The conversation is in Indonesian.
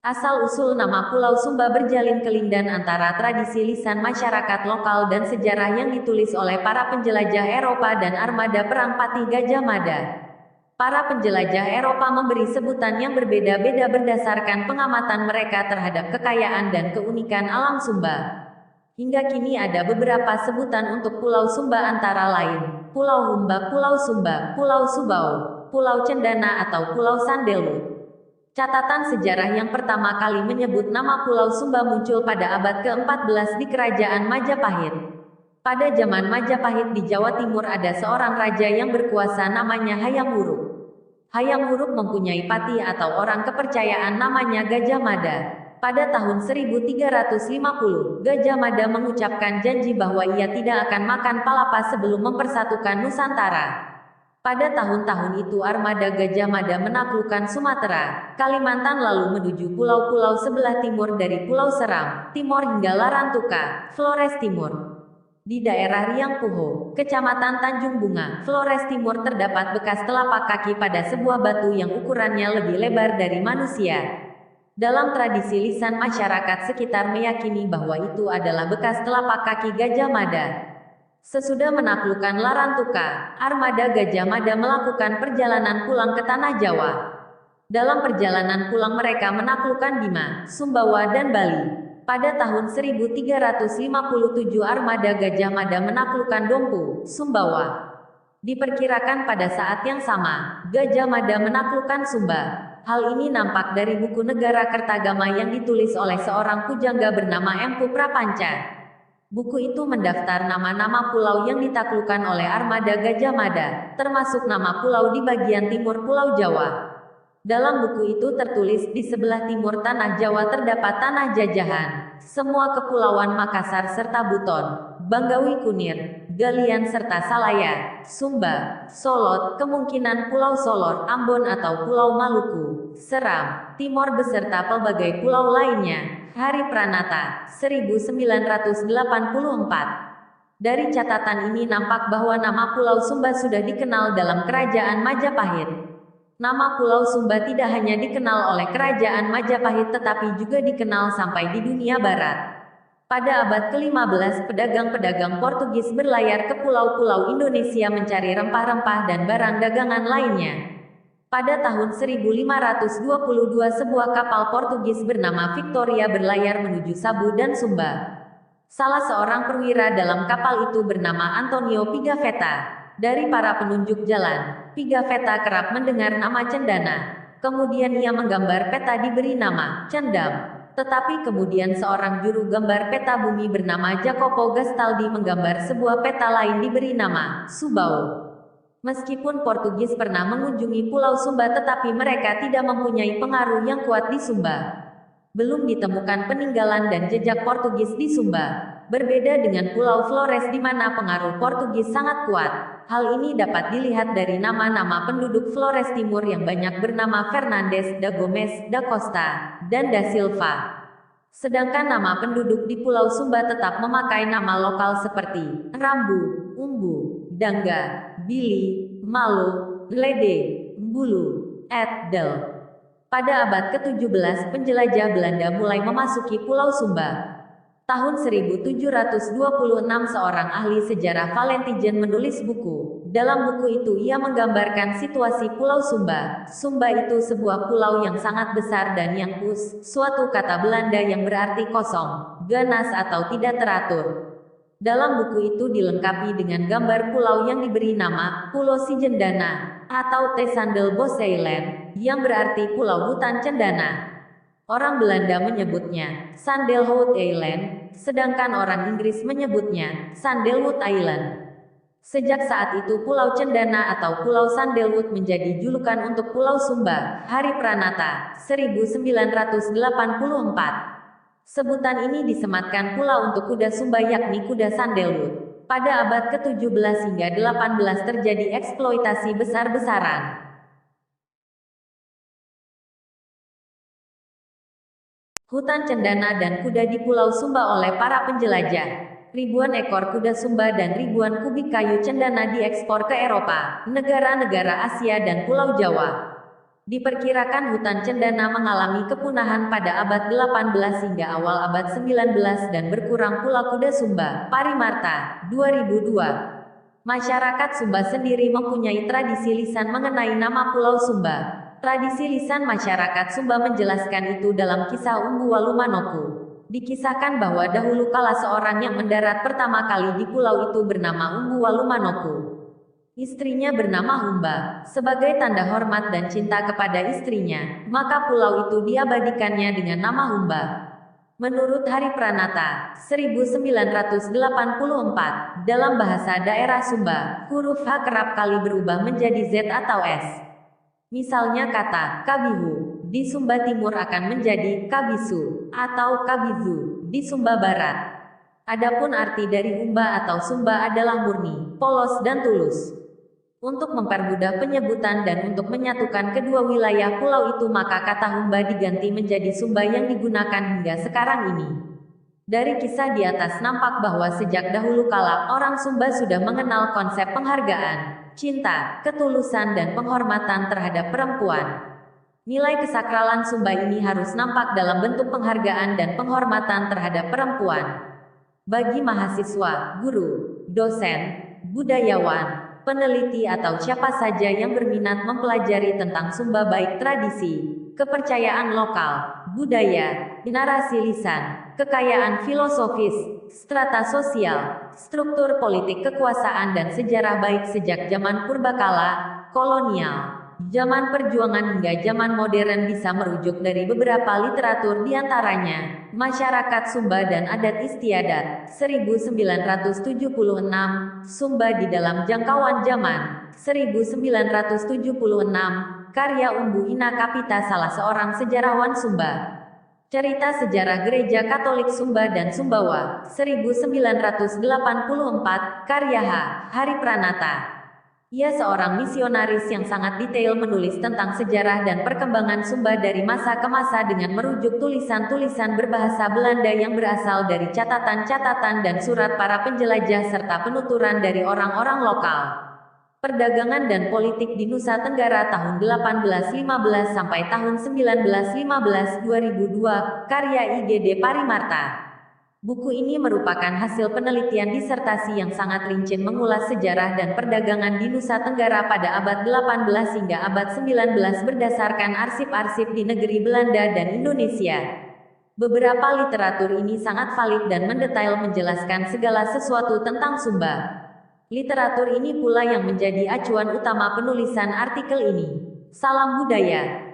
Asal-usul nama Pulau Sumba berjalin kelindan antara tradisi lisan masyarakat lokal dan sejarah yang ditulis oleh para penjelajah Eropa dan armada perang Patih Gajah Mada. Para penjelajah Eropa memberi sebutan yang berbeda-beda berdasarkan pengamatan mereka terhadap kekayaan dan keunikan alam Sumba. Hingga kini ada beberapa sebutan untuk Pulau Sumba antara lain Pulau Humba, Pulau Sumba, Pulau Subao, Pulau Cendana atau Pulau Sandelwut. Catatan sejarah yang pertama kali menyebut nama Pulau Sumba muncul pada abad ke-14 di Kerajaan Majapahit. Pada zaman Majapahit di Jawa Timur ada seorang raja yang berkuasa namanya Hayam Wuruk. Hayam Wuruk mempunyai patih atau orang kepercayaan namanya Gajah Mada. Pada tahun 1350, Gajah Mada mengucapkan janji bahwa ia tidak akan makan palapa sebelum mempersatukan Nusantara. Pada tahun-tahun itu armada Gajah Mada menaklukkan Sumatera, Kalimantan lalu menuju pulau-pulau sebelah timur dari Pulau Seram, Timor hingga Larantuka, Flores Timur. Di daerah Riang Puho, Kecamatan Tanjung Bunga, Flores Timur terdapat bekas telapak kaki pada sebuah batu yang ukurannya lebih lebar dari manusia. Dalam tradisi lisan masyarakat sekitar meyakini bahwa itu adalah bekas telapak kaki Gajah Mada. Sesudah menaklukkan Larantuka, armada Gajah Mada melakukan perjalanan pulang ke Tanah Jawa. Dalam perjalanan pulang mereka menaklukkan Bima, Sumbawa dan Bali. Pada tahun 1357 armada Gajah Mada menaklukkan Dompu, Sumbawa. Diperkirakan pada saat yang sama, Gajah Mada menaklukkan Sumba. Hal ini nampak dari buku Negara Kertagama yang ditulis oleh seorang pujangga bernama Empu Prapanca. Buku itu mendaftar nama-nama pulau yang ditaklukkan oleh armada Gajah Mada, termasuk nama pulau di bagian timur Pulau Jawa. Dalam buku itu tertulis di sebelah timur Tanah Jawa terdapat Tanah Jajahan, semua kepulauan Makassar serta Buton, Banggawi Kunir, Galian serta Salaya, Sumba, Solot, kemungkinan Pulau Solor, Ambon atau Pulau Maluku, Seram, Timor beserta pelbagai pulau lainnya. Hari Pranata, 1984. Dari catatan ini nampak bahwa nama Pulau Sumba sudah dikenal dalam Kerajaan Majapahit. Nama Pulau Sumba tidak hanya dikenal oleh Kerajaan Majapahit tetapi juga dikenal sampai di dunia barat. Pada abad ke-15 pedagang-pedagang Portugis berlayar ke pulau-pulau Indonesia mencari rempah-rempah dan barang dagangan lainnya. Pada tahun 1522 sebuah kapal Portugis bernama Victoria berlayar menuju Sabu dan Sumba. Salah seorang perwira dalam kapal itu bernama Antonio Pigafetta. Dari para penunjuk jalan, Pigafetta kerap mendengar nama Cendana. Kemudian ia menggambar peta diberi nama Cendam. Tetapi kemudian seorang juru gambar peta bumi bernama Jacopo Gastaldi menggambar sebuah peta lain diberi nama Subao. Meskipun Portugis pernah mengunjungi Pulau Sumba tetapi mereka tidak mempunyai pengaruh yang kuat di Sumba. Belum ditemukan peninggalan dan jejak Portugis di Sumba. Berbeda dengan Pulau Flores di mana pengaruh Portugis sangat kuat. Hal ini dapat dilihat dari nama-nama penduduk Flores Timur yang banyak bernama Fernandes, da Gomes, da Costa, dan da Silva. Sedangkan nama penduduk di Pulau Sumba tetap memakai nama lokal seperti Rambu, Umbu, Dangga, Bili, Malo, Lede, Bulu, Del. Pada abad ke-17 penjelajah Belanda mulai memasuki Pulau Sumba. Tahun 1726 seorang ahli sejarah Valentijn menulis buku. Dalam buku itu ia menggambarkan situasi Pulau Sumba. Sumba itu sebuah pulau yang sangat besar dan yang suatu kata Belanda yang berarti kosong, ganas atau tidak teratur. Dalam buku itu dilengkapi dengan gambar pulau yang diberi nama Pulau Sijendana atau Tesandelbos Eiland, yang berarti Pulau Hutan Cendana. Orang Belanda menyebutnya Sandelhout Island, sedangkan orang Inggris menyebutnya Sandelwood Island. Sejak saat itu Pulau Cendana atau Pulau Sandelwood menjadi julukan untuk Pulau Sumba. Hari Pranata, 1984. Sebutan ini disematkan pula untuk kuda Sumba yakni kuda Sandelwood. Pada abad ke-17 hingga 18 terjadi eksploitasi besar-besaran. Hutan cendana dan kuda di Pulau Sumba oleh para penjelajah. Ribuan ekor kuda Sumba dan ribuan kubik kayu cendana diekspor ke Eropa, negara-negara Asia dan Pulau Jawa. Diperkirakan hutan cendana mengalami kepunahan pada abad 18 hingga awal abad 19 dan berkurang pula kuda Sumba. Parimarta, 2002. Masyarakat Sumba sendiri mempunyai tradisi lisan mengenai nama Pulau Sumba. Tradisi lisan masyarakat Sumba menjelaskan itu dalam kisah Umbu Walumanoku. Dikisahkan bahwa dahulu kala seorang yang mendarat pertama kali di pulau itu bernama Umbu Walumanoku. Istrinya bernama Humba. Sebagai tanda hormat dan cinta kepada istrinya, maka pulau itu diabadikannya dengan nama Humba. Menurut Hari Pranata, 1984, dalam bahasa daerah Sumba, huruf H kerap kali berubah menjadi Z atau S. Misalnya kata Kabihu di Sumba Timur akan menjadi Kabisu atau Kabizu di Sumba Barat. Adapun arti dari Humba atau Sumba adalah murni, polos dan tulus. Untuk mempermudah penyebutan dan untuk menyatukan kedua wilayah pulau itu maka kata Humba diganti menjadi Sumba yang digunakan hingga sekarang ini. Dari kisah di atas nampak bahwa sejak dahulu kala orang Sumba sudah mengenal konsep penghargaan, cinta, ketulusan dan penghormatan terhadap perempuan. Nilai kesakralan Sumba ini harus nampak dalam bentuk penghargaan dan penghormatan terhadap perempuan. Bagi mahasiswa, guru, dosen, budayawan, peneliti atau siapa saja yang berminat mempelajari tentang Sumba baik tradisi, kepercayaan lokal, budaya, narasi lisan, kekayaan filosofis, strata sosial, struktur politik kekuasaan dan sejarah baik sejak zaman purbakala, kolonial, zaman perjuangan hingga zaman modern bisa merujuk dari beberapa literatur diantaranya, Masyarakat Sumba dan Adat Istiadat, 1976, Sumba di dalam Jangkauan Zaman, 1976, karya Umbu Ina Kapita salah seorang sejarawan Sumba. Cerita Sejarah Gereja Katolik Sumba dan Sumbawa, 1984, karya Hari Pranata. Ia seorang misionaris yang sangat detail menulis tentang sejarah dan perkembangan Sumba dari masa ke masa dengan merujuk tulisan-tulisan berbahasa Belanda yang berasal dari catatan-catatan dan surat para penjelajah serta penuturan dari orang-orang lokal. Perdagangan dan politik di Nusa Tenggara tahun 1815 sampai tahun 1915 2002, karya IGD Parimarta. Buku ini merupakan hasil penelitian disertasi yang sangat rinci mengulas sejarah dan perdagangan di Nusa Tenggara pada abad 18 hingga abad 19 berdasarkan arsip-arsip di negeri Belanda dan Indonesia. Beberapa literatur ini sangat valid dan mendetail menjelaskan segala sesuatu tentang Sumba. Literatur ini pula yang menjadi acuan utama penulisan artikel ini. Salam budaya.